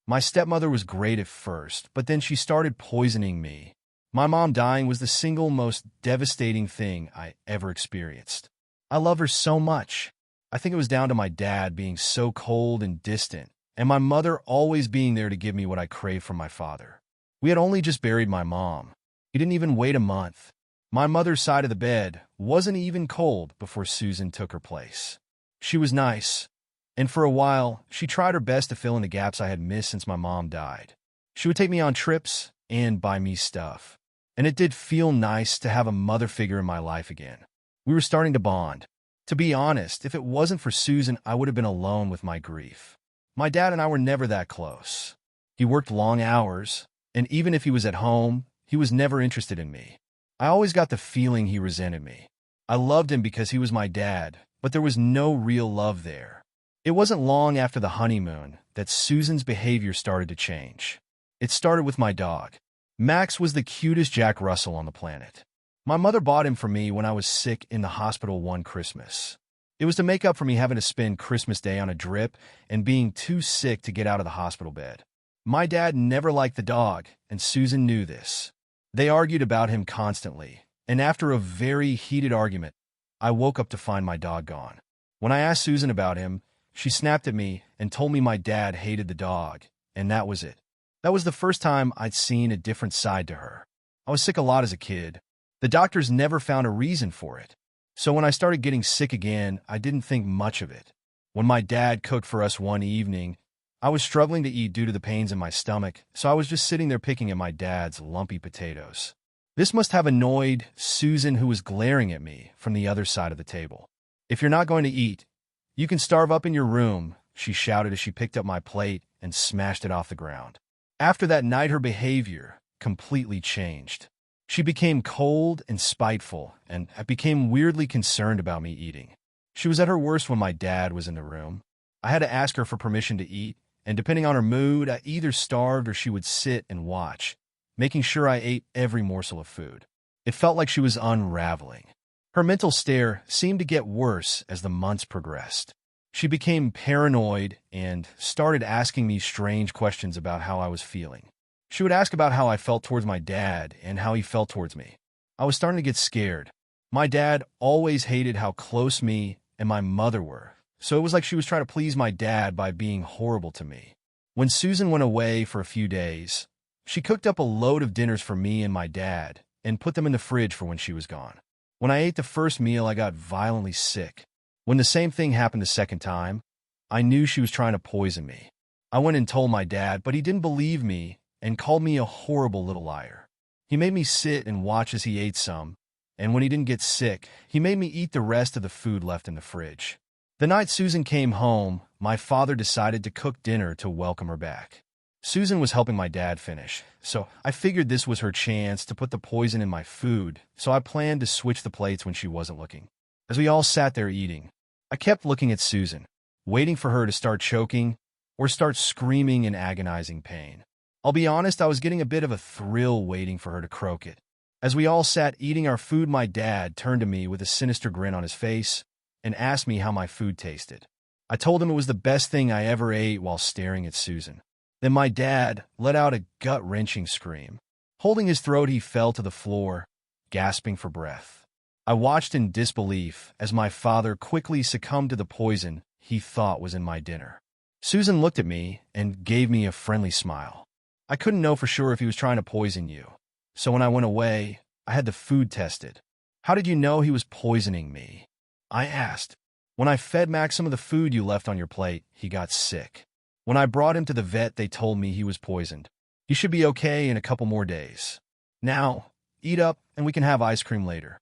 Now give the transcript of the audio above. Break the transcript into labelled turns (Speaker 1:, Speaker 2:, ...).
Speaker 1: My stepmother was great at first, but then she started poisoning me. My mom dying was the single most devastating thing I ever experienced. I love her so much. I think it was down to my dad being so cold and distant, and my mother always being there to give me what I craved from my father. We had only just buried my mom. He didn't even wait a month. My mother's side of the bed wasn't even cold before Susan took her place. She was nice, and for a while, she tried her best to fill in the gaps I had missed since my mom died. She would take me on trips and buy me stuff. And it did feel nice to have a mother figure in my life again. We were starting to bond. To be honest, if it wasn't for Susan, I would have been alone with my grief. My dad and I were never that close. He worked long hours, and even if he was at home, he was never interested in me. I always got the feeling he resented me. I loved him because he was my dad, but there was no real love there. It wasn't long after the honeymoon that Susan's behavior started to change. It started with my dog. Max was the cutest Jack Russell on the planet. My mother bought him for me when I was sick in the hospital one Christmas. It was to make up for me having to spend Christmas Day on a drip and being too sick to get out of the hospital bed. My dad never liked the dog, and Susan knew this. They argued about him constantly, and after a very heated argument, I woke up to find my dog gone. When I asked Susan about him, she snapped at me and told me my dad hated the dog, and that was it. That was the first time I'd seen a different side to her. I was sick a lot as a kid. The doctors never found a reason for it. So when I started getting sick again, I didn't think much of it. When my dad cooked for us one evening, I was struggling to eat due to the pains in my stomach, so I was just sitting there picking at my dad's lumpy potatoes. This must have annoyed Susan, who was glaring at me from the other side of the table. "If you're not going to eat, you can starve up in your room," she shouted as she picked up my plate and smashed it off the ground. After that night, her behavior completely changed. She became cold and spiteful, and I became weirdly concerned about me eating. She was at her worst when my dad was in the room. I had to ask her for permission to eat, and depending on her mood, I either starved or she would sit and watch, making sure I ate every morsel of food. It felt like she was unraveling. Her mental stare seemed to get worse as the months progressed. She became paranoid and started asking me strange questions about how I was feeling. She would ask about how I felt towards my dad and how he felt towards me. I was starting to get scared. My dad always hated how close me and my mother were, so it was like she was trying to please my dad by being horrible to me. When Susan went away for a few days, she cooked up a load of dinners for me and my dad and put them in the fridge for when she was gone. When I ate the first meal, I got violently sick. When the same thing happened the second time, I knew she was trying to poison me. I went and told my dad, but he didn't believe me and called me a horrible little liar. He made me sit and watch as he ate some, and when he didn't get sick, he made me eat the rest of the food left in the fridge. The night Susan came home, my father decided to cook dinner to welcome her back. Susan was helping my dad finish, so I figured this was her chance to put the poison in my food, so I planned to switch the plates when she wasn't looking. As we all sat there eating, I kept looking at Susan, waiting for her to start choking or start screaming in agonizing pain. I'll be honest, I was getting a bit of a thrill waiting for her to croak it. As we all sat eating our food, my dad turned to me with a sinister grin on his face and asked me how my food tasted. I told him it was the best thing I ever ate while staring at Susan. Then my dad let out a gut-wrenching scream. Holding his throat, he fell to the floor, gasping for breath. I watched in disbelief as my father quickly succumbed to the poison he thought was in my dinner. Susan looked at me and gave me a friendly smile. I couldn't know for sure if he was trying to poison you, so when I went away, I had the food tested. "How did you know he was poisoning me?" I asked. "When I fed Max some of the food you left on your plate, he got sick. When I brought him to the vet, they told me he was poisoned. He should be okay in a couple more days. Now, eat up and we can have ice cream later."